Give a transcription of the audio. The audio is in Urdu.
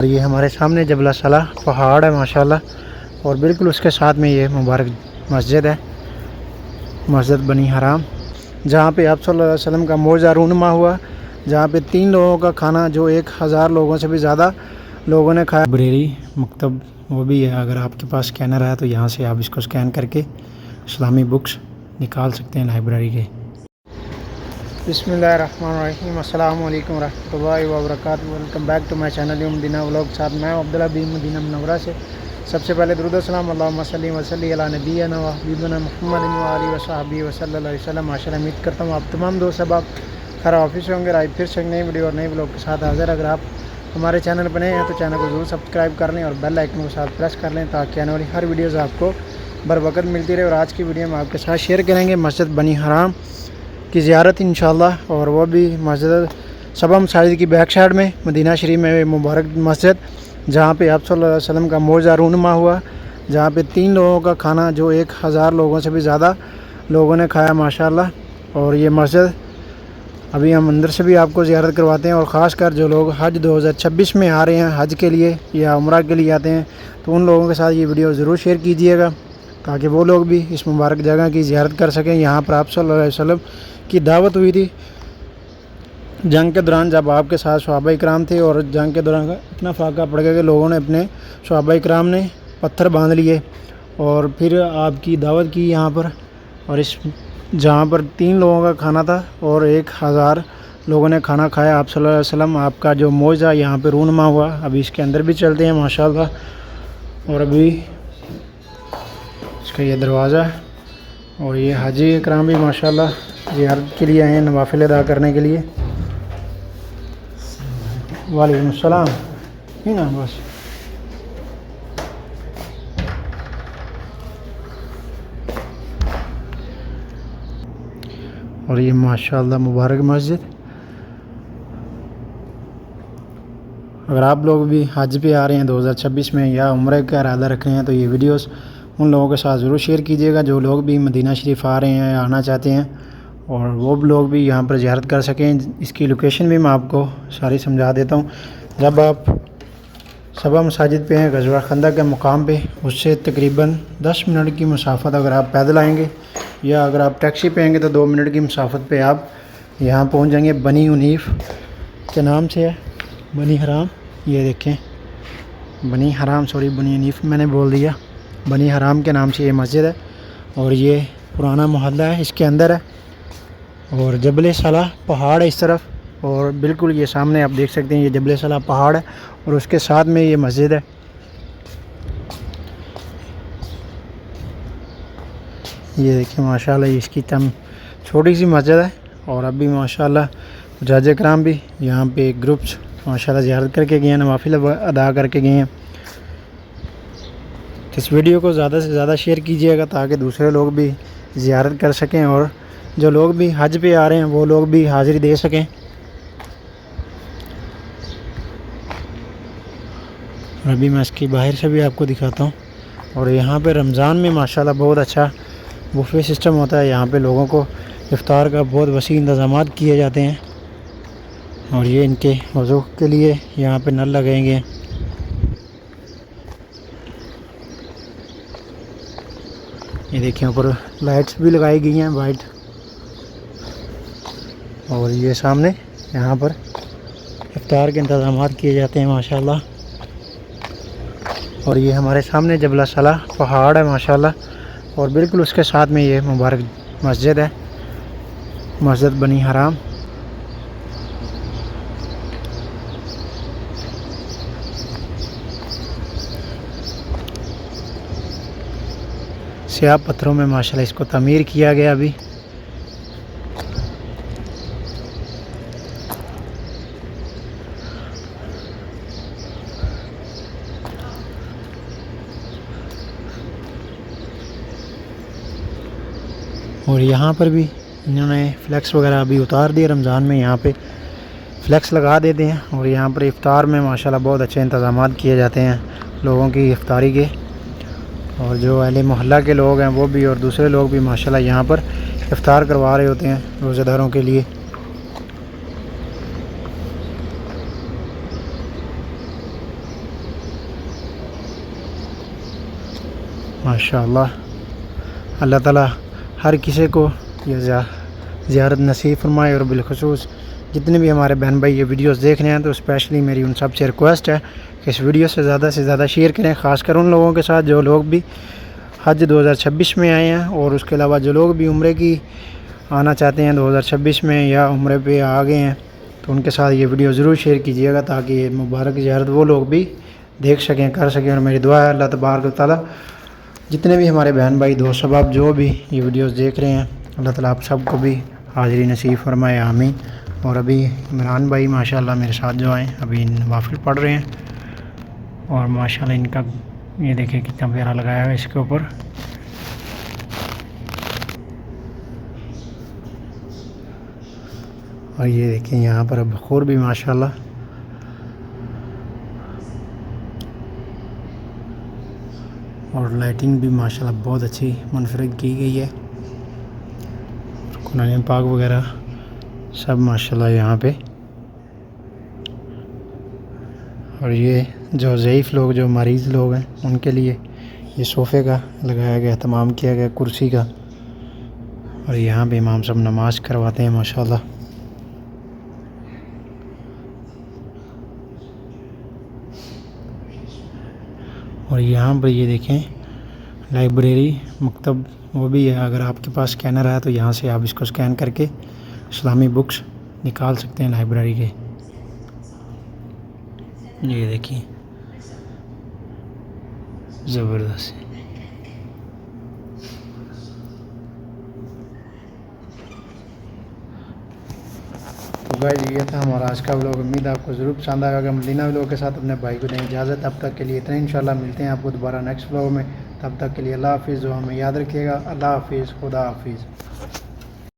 یہ ہمارے سامنے جبل صلاح پہاڑ ہے ماشاءاللہ، اور بالکل اس کے ساتھ میں یہ مبارک مسجد ہے، مسجد بنی حرام، جہاں پہ آپ صلی اللہ علیہ وسلم کا معجزہ رونما ہوا، جہاں پہ 3 لوگوں کا کھانا جو 1000 لوگوں سے بھی زیادہ لوگوں نے کھایا۔ لائبریری مکتب وہ بھی ہے، اگر آپ کے پاس اسکینر ہے تو یہاں سے آپ اس کو اسکین کر کے اسلامی بکس نکال سکتے ہیں لائبریری کے۔ بسم اللہ الرحمن الرحیم، السلام علیکم ورحمۃ اللہ وبرکاتہ، welcome back to my channel Madina vlog. ساتھ میں عبداللہ بن مدینہ منورہ سے سب سے پہلے درود و سلام، اللہم صلی وسلم علی نبینا و حبیبنا محمد و آلہ و صحبہ وصلی اللہ علیہ وسلم۔ ماشاءاللہ امید کرتا ہوں آپ تمام دوست احباب خیر آفس ہوں گے۔ پھر سے نئی ویڈیو اور نئی بلاگ کے ساتھ حاضر۔ اگر آپ ہمارے چینل پر نئے ہیں تو چینل کو ضرور سبسکرائب کر لیں اور بیل آئکن کو ساتھ پریس کر لیں تاکہ آنے والی ہر ویڈیوز آپ کو بر وقت ملتی رہے۔ اور آج کی ویڈیو میں آپ کے ساتھ شیئر کریں گے مسجد بنی حرام کی زیارت انشاءاللہ، اور وہ بھی مسجد صبا مساجد کی بیک سائڈ میں مدینہ شریف میں مبارک مسجد، جہاں پہ آپ صلی اللہ علیہ وسلم کا معجزہ رونما ہوا، جہاں پہ 3 لوگوں کا کھانا جو 1000 لوگوں سے بھی زیادہ لوگوں نے کھایا ماشاءاللہ۔ اور یہ مسجد ابھی ہم اندر سے بھی آپ کو زیارت کرواتے ہیں، اور خاص کر جو لوگ حج 2026 میں آ رہے ہیں حج کے لیے یا عمرہ کے لیے آتے ہیں تو ان لوگوں کے ساتھ یہ ویڈیو ضرور شیئر کیجیے گا تاکہ وہ لوگ بھی اس مبارک جگہ کی زیارت کر سکیں۔ یہاں پر آپ صلی اللہ علیہ وسلم کی دعوت ہوئی تھی جنگ کے دوران، جب آپ کے ساتھ صحابہ کرام تھے، اور جنگ کے دوران اتنا فاقہ پڑ گیا کہ لوگوں نے اپنے صحابہ کرام نے پتھر باندھ لیے اور پھر آپ کی دعوت کی یہاں پر، اور اس جہاں پر 3 لوگوں کا کھانا تھا اور 1000 لوگوں نے کھانا کھایا۔ آپ صلی اللہ علیہ وسلم آپ کا جو معجزہ یہاں پہ رونما ہوا، ابھی اس کے اندر بھی چلتے ہیں ماشاءاللہ۔ اور ابھی اس کا یہ دروازہ ہے، اور یہ حاجی اکرام بھی ماشاءاللہ زیارت کے لیے آئے ہیں نوافل ادا کرنے کے لیے۔ وعلیکم السلام، ہی نا بس۔ اور یہ ماشاءاللہ مبارک مسجد، اگر آپ لوگ بھی حج پہ آ رہے ہیں 2026 میں یا عمرہ کا ارادہ رکھ رہے ہیں تو یہ ویڈیوز ان لوگوں کے ساتھ ضرور شیئر کیجیے گا جو لوگ بھی مدینہ شریف آ رہے ہیں یا آنا چاہتے ہیں، اور وہ لوگ بھی یہاں پر زیارت کر سکیں۔ اس کی لوکیشن بھی میں آپ کو ساری سمجھا دیتا ہوں۔ جب آپ صبا مساجد پہ ہیں غزوہ خندق کے مقام پہ، اس سے تقریباً 10 منٹ کی مسافت اگر آپ پیدل آئیں گے یا اگر آپ ٹیکسی پہ آئیں گے تو 2 منٹ کی مسافت پہ آپ یہاں پہنچ جائیں گے۔ بنی عنیف کے نام سے ہے بنی حرام، یہ دیکھیں بنی حرام، بنی عنیف میں نے بول دیا، بنی حرام کے نام سے یہ مسجد ہے، اور یہ پرانا محلہ ہے اس کے اندر ہے، اور جبل صلاح پہاڑ ہے اس طرف، اور بالکل یہ سامنے آپ دیکھ سکتے ہیں یہ جبل صلاح پہاڑ ہے اور اس کے ساتھ میں یہ مسجد ہے۔ یہ دیکھیں ماشاءاللہ اس کی چھوٹی سی مسجد ہے، اور ابھی ماشاءاللہ حجاج کرام بھی یہاں پہ گروپس ماشاءاللہ زیارت کر کے گئے ہیں، نوافل ادا کر کے گئے ہیں۔ اس ویڈیو کو زیادہ سے زیادہ شیئر کیجیے گا تاکہ دوسرے لوگ بھی زیارت کر سکیں، اور جو لوگ بھی حج پہ آ رہے ہیں وہ لوگ بھی حاضری دے سکیں۔ اور ابھی میں اس کی باہر سے بھی آپ کو دکھاتا ہوں، اور یہاں پہ رمضان میں ماشاءاللہ بہت اچھا بفے سسٹم ہوتا ہے، یہاں پہ لوگوں کو افطار کا بہت وسیع انتظامات کیے جاتے ہیں، اور یہ ان کے وضو کے لیے یہاں پہ نل لگائیں گے۔ یہ دیکھیں اوپر لائٹس بھی لگائی گئی ہیں وائٹ، اور یہ سامنے یہاں پر افطار کے انتظامات کیے جاتے ہیں ماشاءاللہ۔ اور یہ ہمارے سامنے جبل صلاح پہاڑ ہے ماشاءاللہ، اور بالکل اس کے ساتھ میں یہ مبارک مسجد ہے، مسجد بنی حرام۔ سیاہ پتھروں میں ماشاءاللہ اس کو تعمیر کیا گیا ابھی۔ اور یہاں پر بھی انہوں نے فلیکس وغیرہ ابھی اتار دیے، رمضان میں یہاں پہ فلیکس لگا دیتے ہیں، اور یہاں پر افطار میں ماشاءاللہ بہت اچھے انتظامات کیے جاتے ہیں لوگوں کی افطاری کے، اور جو اہل محلہ کے لوگ ہیں وہ بھی اور دوسرے لوگ بھی ماشاءاللہ یہاں پر افطار کروا رہے ہوتے ہیں روزہ داروں کے لیے۔ ماشاءاللہ اللہ تعالیٰ ہر کسی کو یہ زیارت نصیب فرمائے، اور بالخصوص جتنے بھی ہمارے بہن بھائی یہ ویڈیوز دیکھ رہے ہیں تو اسپیشلی میری ان سب سے ریکویسٹ ہے کہ اس ویڈیو سے زیادہ شیئر کریں، خاص کر ان لوگوں کے ساتھ جو لوگ بھی حج 2026 میں آئے ہیں، اور اس کے علاوہ جو لوگ بھی عمرے کی آنا چاہتے ہیں 2026 میں یا عمرے پہ آ گئے ہیں، تو ان کے ساتھ یہ ویڈیو ضرور شیئر کیجیے گا تاکہ یہ مبارک زیارت وہ لوگ بھی دیکھ سکیں، کر سکیں۔ اور میری دعا ہے اللہ تبارک و تعالیٰ جتنے بھی ہمارے بہن بھائی دوست احباب جو بھی یہ ویڈیوز دیکھ رہے ہیں، اللہ تعالیٰ آپ سب کو بھی حاضری نصیب فرمائے، آمین۔ اور ابھی عمران بھائی ماشاءاللہ میرے ساتھ جو آئیں ابھی نوافل پڑھ رہے ہیں، اور ماشاءاللہ ان کا یہ دیکھیں کتنا پیارا لگایا ہے اس کے اوپر۔ اور یہ دیکھیں یہاں پر بخور بھی ماشاءاللہ اور لائٹنگ بھی ماشاءاللہ بہت اچھی منفرد کی گئی ہے، قرآن پاک وغیرہ سب ماشاءاللہ یہاں پہ۔ اور یہ جو ضعیف لوگ جو مریض لوگ ہیں ان کے لیے یہ صوفے کا لگایا گیا، اہتمام کیا گیا کرسی کا، اور یہاں پہ امام صاحب نماز کرواتے ہیں ماشاءاللہ۔ اور یہاں پر یہ دیکھیں لائبریری مکتب وہ بھی ہے، اگر آپ کے پاس اسکینر ہے تو یہاں سے آپ اس کو اسکین کر کے اسلامی بکس نکال سکتے ہیں لائبریری کے۔ یہ دیکھیں زبردست۔ تو گائز یہ تھا ہمارا آج کا ولاگ، امید آپ کو ضرور پسند آئے گا۔ مدینہ ولاگ کے ساتھ اپنے بھائی کو دیں اجازت، اب تک کے لیے اتنا، انشاءاللہ ملتے ہیں آپ کو دوبارہ نیکسٹ ولاگ میں، تب تک کے لیے اللہ حافظ، دعا میں یاد رکھیے گا۔ اللہ حافظ، خدا حافظ۔